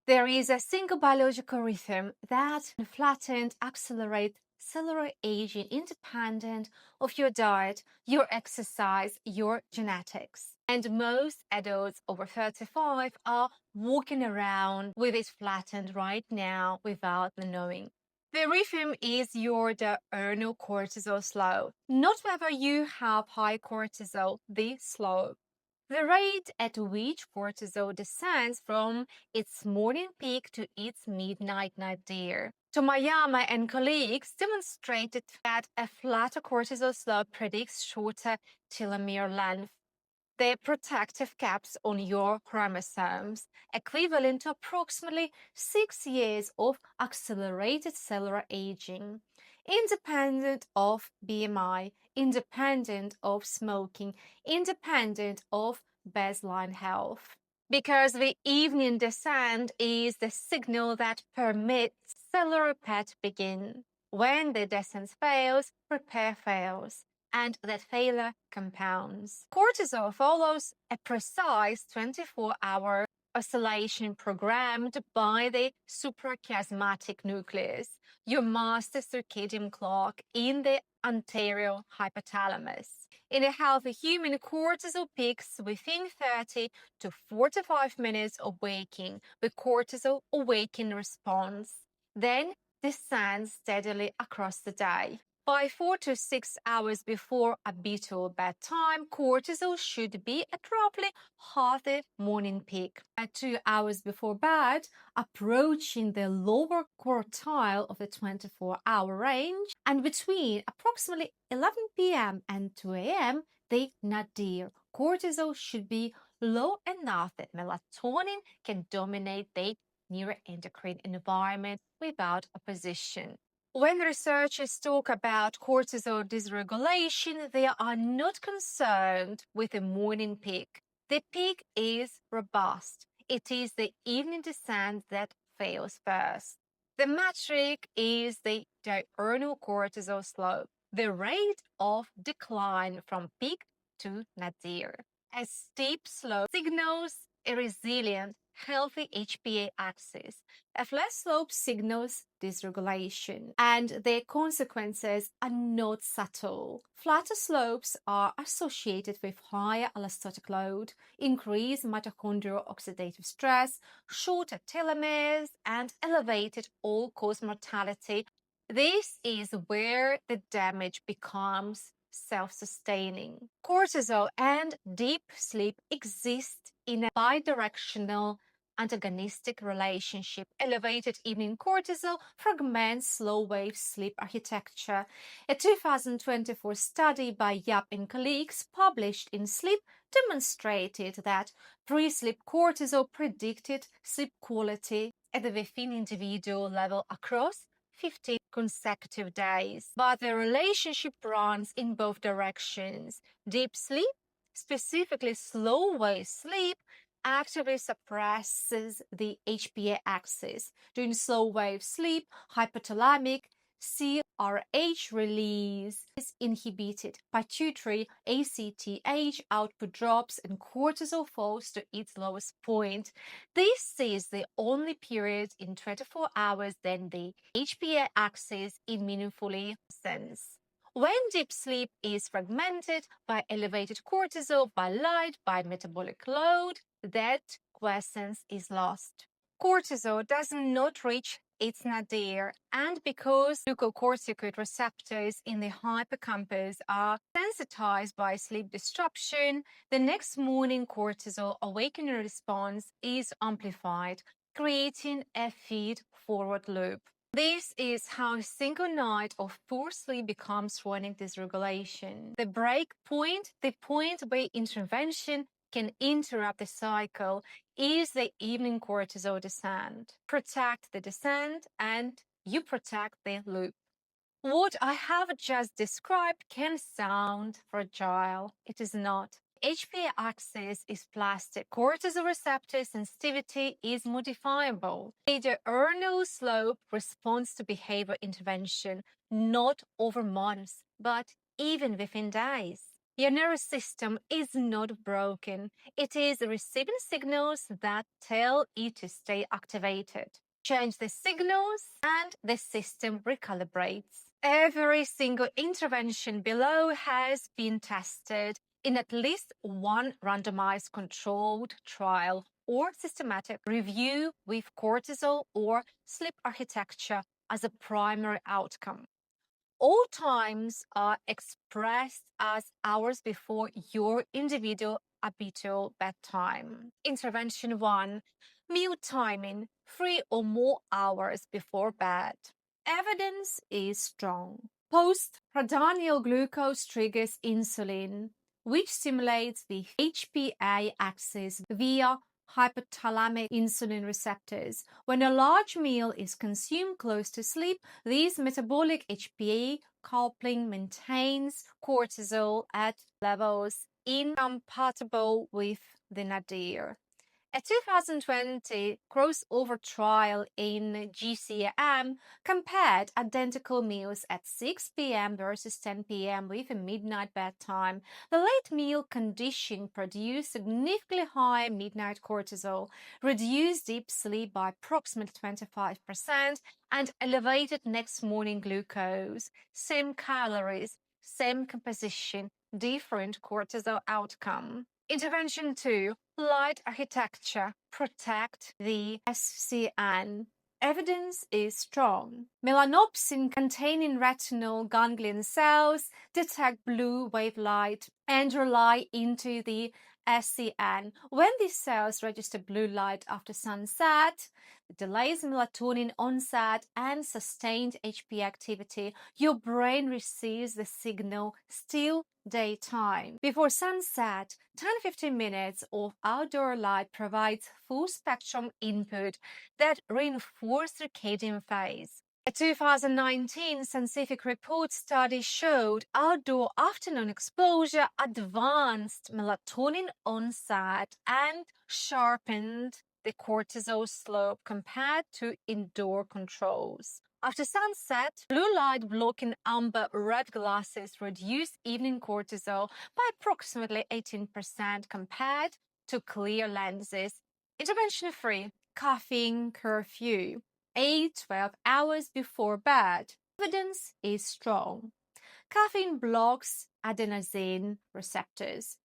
There is a single biological rhythm that flattened accelerates cellular aging independent of your diet, your exercise, your genetics. And most adults over 35 are walking around with it flattened right now without knowing. The rhythm is your diurnal cortisol slope. Not whether you have high cortisol, the slope. The rate at which cortisol descends from its morning peak to its midnight nadir. Tomayama and colleagues demonstrated that a flatter cortisol slope predicts shorter telomere length. The protective caps on your chromosomes, equivalent to approximately 6 years of accelerated cellular aging, independent of BMI, independent of smoking, independent of baseline health. Because the evening descent is the signal that permits cellular repair to begin. When the descent fails, repair fails, and that failure compounds. Cortisol follows a precise 24-hour oscillation programmed by the suprachiasmatic nucleus, your master circadian clock in the anterior hypothalamus. In a healthy human, cortisol peaks within 30 to 45 minutes of waking, with cortisol awakening response, then descends steadily across the day. By 4 to 6 hours before habitual bedtime, cortisol should be at roughly half the morning peak. At 2 hours before bed, approaching the lower quartile of the 24-hour range, and between approximately 11 p.m. and 2 a.m., the nadir. Cortisol should be low enough that melatonin can dominate the neuroendocrine environment without opposition. When researchers talk about cortisol dysregulation, they are not concerned with the morning peak. The peak is robust. It is the evening descent that fails first. The metric is the diurnal cortisol slope, the rate of decline from peak to nadir. A steep slope signals a resilient, healthy HPA axis. A flat slope signals dysregulation, and their consequences are not subtle. Flatter slopes are associated with higher allostatic load, increased mitochondrial oxidative stress, shorter telomeres, and elevated all-cause mortality. This is where the damage becomes self-sustaining. Cortisol and deep sleep exist in a bidirectional antagonistic relationship. Elevated evening cortisol fragments slow-wave sleep architecture. A 2024 study by Yap and colleagues published in Sleep demonstrated that pre-sleep cortisol predicted sleep quality at the within individual level across 15 consecutive days. But the relationship runs in both directions. Deep sleep, specifically slow-wave sleep, actively suppresses the HPA axis. During slow-wave sleep, hypothalamic CRH release is inhibited. Pituitary ACTH output drops and cortisol falls to its lowest point. This is the only period in 24 hours then the HPA axis is meaningfully sense. When deep sleep is fragmented by elevated cortisol, by light, by metabolic load, that quiescence is lost. Cortisol does not reach its nadir, and because glucocorticoid receptors in the hippocampus are sensitized by sleep disruption, the next morning cortisol awakening response is amplified, creating a feed-forward loop. This is how a single night of poor sleep becomes chronic dysregulation. The break point, the point where intervention can interrupt the cycle, is the evening cortisol descent. Protect the descent and you protect the loop. What I have just described can sound fragile. It is not. HPA axis is plastic. Cortisol receptor sensitivity is modifiable. The diurnal slope responds to behavior intervention, not over months, but even within days. Your nervous system is not broken. It is receiving signals that tell it to stay activated. Change the signals and the system recalibrates. Every single intervention below has been tested in at least one randomized controlled trial or systematic review with cortisol or sleep architecture as a primary outcome. All times are expressed as hours before your individual habitual bedtime. Intervention 1. Meal timing 3 or more hours before bed. Evidence is strong. Postprandial glucose triggers insulin, which stimulates the HPA axis via hypothalamic insulin receptors. When a large meal is consumed close to sleep, this metabolic HPA coupling maintains cortisol at levels incompatible with the nadir. A 2020 crossover trial in GCAM compared identical meals at 6 p.m. versus 10 p.m. with a midnight bedtime. The late meal condition produced significantly higher midnight cortisol, reduced deep sleep by approximately 25%, and elevated next morning glucose. Same calories, same composition, different cortisol outcome. Intervention 2. Light architecture. Protect the SCN. Evidence is strong. Melanopsin-containing retinal ganglion cells detect blue wave light and rely into the SCN. When these cells register blue light after sunset, it delays melatonin onset and sustained HPA activity. Your brain receives the signal still daytime. Before sunset, 10-15 minutes of outdoor light provides full spectrum input that reinforces circadian phase. A 2019 scientific report study showed outdoor afternoon exposure advanced melatonin onset and sharpened the cortisol slope compared to indoor controls. After sunset, blue light blocking amber red glasses reduce evening cortisol by approximately 18% compared to clear lenses. Intervention 3. Caffeine curfew. 8-12 hours before bed. Evidence is strong. Caffeine blocks adenosine receptors.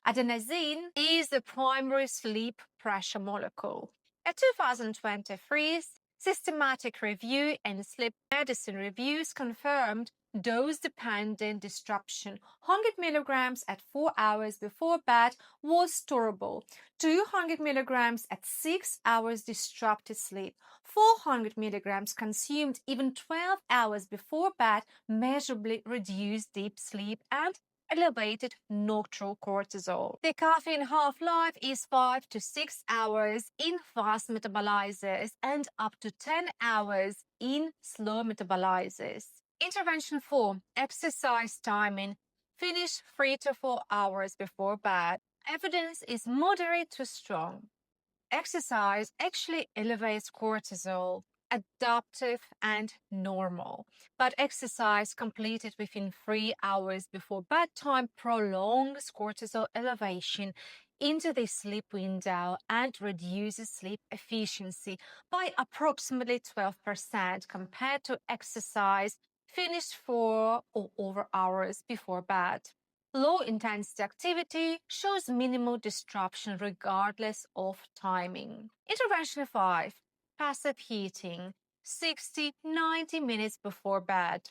Adenosine is the primary sleep pressure molecule. A 2023 systematic review and sleep medicine reviews confirmed dose-dependent disruption. 100 milligrams at 4 hours before bed was tolerable. 200 milligrams at 6 hours disrupted sleep. 400 milligrams consumed even 12 hours before bed measurably reduced deep sleep and elevated nocturnal cortisol. The caffeine half-life is 5 to 6 hours in fast metabolizers and up to 10 hours in slow metabolizers. Intervention 4. Exercise timing. Finish 3 to 4 hours before bed. Evidence is moderate to strong. Exercise actually elevates cortisol, adaptive and normal. But exercise completed within 3 hours before bedtime prolongs cortisol elevation into the sleep window and reduces sleep efficiency by approximately 12% compared to exercise finished 4 or over hours before bed. Low-intensity activity shows minimal disruption regardless of timing. Intervention 5. Passive heating. 60-90 minutes before bed.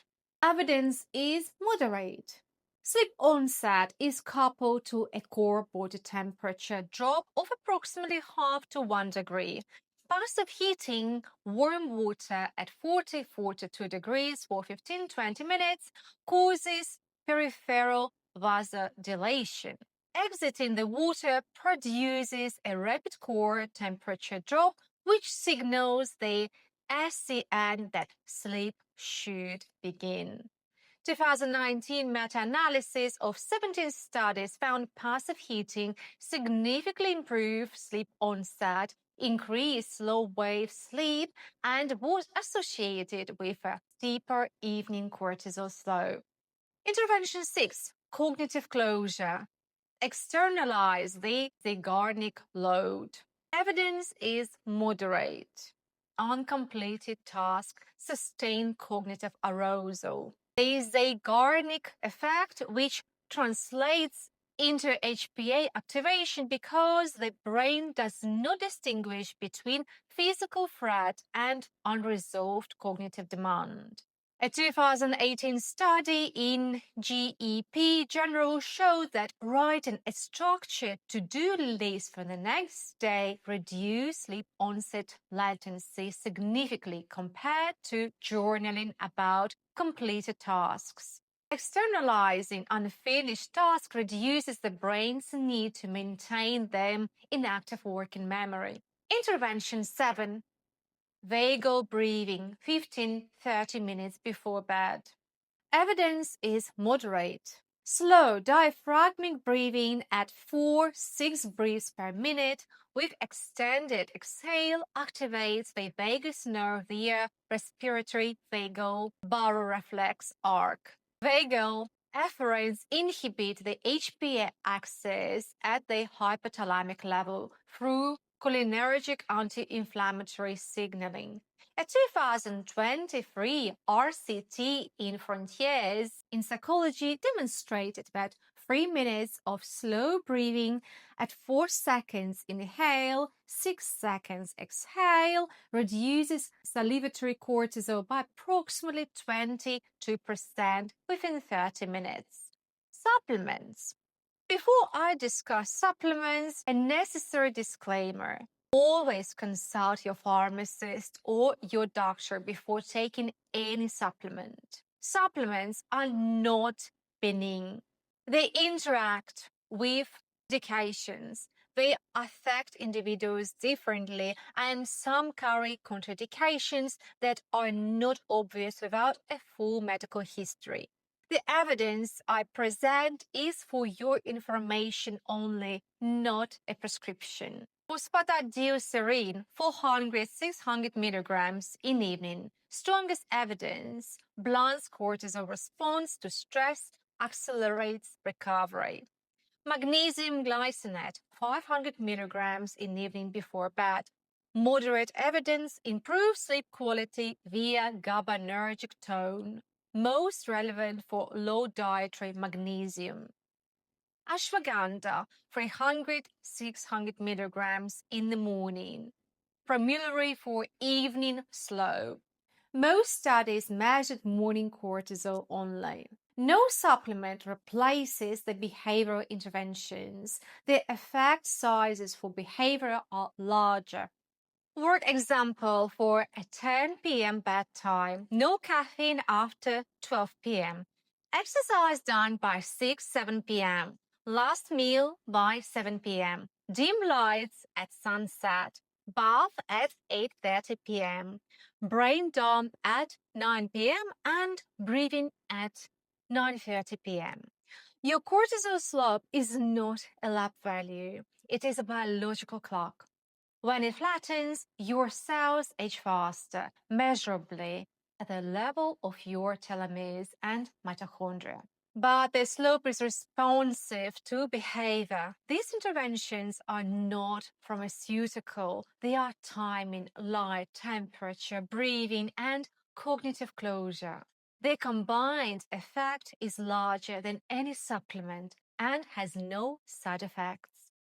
Evidence is moderate. Sleep onset is coupled to a core body temperature drop of approximately half to 1 degree. Passive heating warm water at 40-42 degrees for 15-20 minutes causes peripheral vasodilation. Exiting the water produces a rapid core temperature drop, which signals the SCN that sleep should begin. 2019 meta-analysis of 17 studies found passive heating significantly improved sleep onset, increased slow-wave sleep, and was associated with a deeper evening cortisol slope. Intervention 6. cognitive closure. Externalize the Zeigarnik load. Evidence is moderate. Uncompleted tasks sustain cognitive arousal. There is a Zeigarnik effect, which translates into HPA activation because the brain does not distinguish between physical threat and unresolved cognitive demand. A 2018 study in GEP General showed that writing a structured to-do list for the next day reduced sleep onset latency significantly compared to journaling about completed tasks. Externalizing unfinished tasks reduces the brain's need to maintain them in active working memory. Intervention 7. Vagal breathing 15-30 minutes before bed. Evidence is moderate. Slow diaphragmatic breathing at 4-6 breaths per minute with extended exhale activates the vagus nerve via respiratory vagal baroreflex arc. Vagal efferents inhibit the HPA axis at the hypothalamic level through cholinergic anti-inflammatory signaling. A 2023 RCT in Frontiers in Psychology demonstrated that 3 minutes of slow breathing at 4 seconds inhale, 6 seconds exhale reduces salivatory cortisol by approximately 22% within 30 minutes. Supplements. Before I discuss supplements, a necessary disclaimer. Always consult your pharmacist or your doctor before taking any supplement. Supplements are not benign. They interact with medications. They affect individuals differently, and some carry contraindications that are not obvious without a full medical history. The evidence I present is for your information only, not a prescription. Phosphatidylserine, 400-600 milligrams in evening. Strongest evidence, blunts cortisol response to stress, accelerates recovery. Magnesium glycinate, 500 milligrams in evening before bed. Moderate evidence, improves sleep quality via GABAergic tone. Most relevant for low dietary magnesium. Ashwagandha, 300-600 milligrams in the morning. Primarily for evening slow. Most studies measured morning cortisol only. No supplement replaces the behavioral interventions. The effect sizes for behavior are larger. For example, for a 10 p.m. bedtime, no caffeine after 12 p.m. Exercise done by 6-7 p.m. Last meal by 7 p.m. Dim lights at sunset. Bath at 8:30 p.m. Brain dump at 9 p.m. and breathing at 9:30 p.m. Your cortisol slope is not a lab value. It is a biological clock. When it flattens, your cells age faster, measurably, at the level of your telomeres and mitochondria. But the slope is responsive to behavior. These interventions are not pharmaceutical. They are timing, light, temperature, breathing, and cognitive closure. The combined effect is larger than any supplement and has no side effects.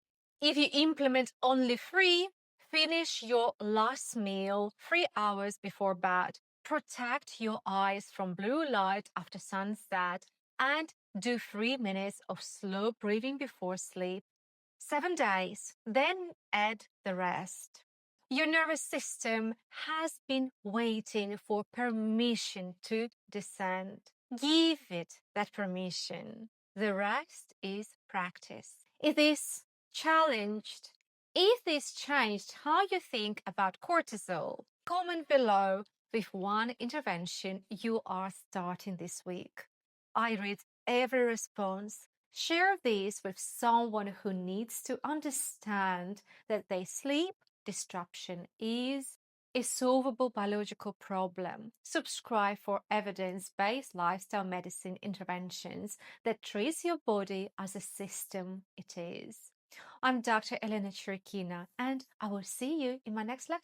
If you implement only 3, finish your last meal 3 hours before bed. Protect your eyes from blue light after sunset and do 3 minutes of slow breathing before sleep. 7 days, then add the rest. Your nervous system has been waiting for permission to descend. Give it that permission. The rest is practice. It is challenged. If this changed how you think about cortisol, comment below with one intervention you are starting this week. I read every response. Share this with someone who needs to understand that their sleep disruption is a solvable biological problem. Subscribe for evidence-based lifestyle medicine interventions that treats your body as a system it is. I'm Dr. Elena Chirikina, and I will see you in my next lecture.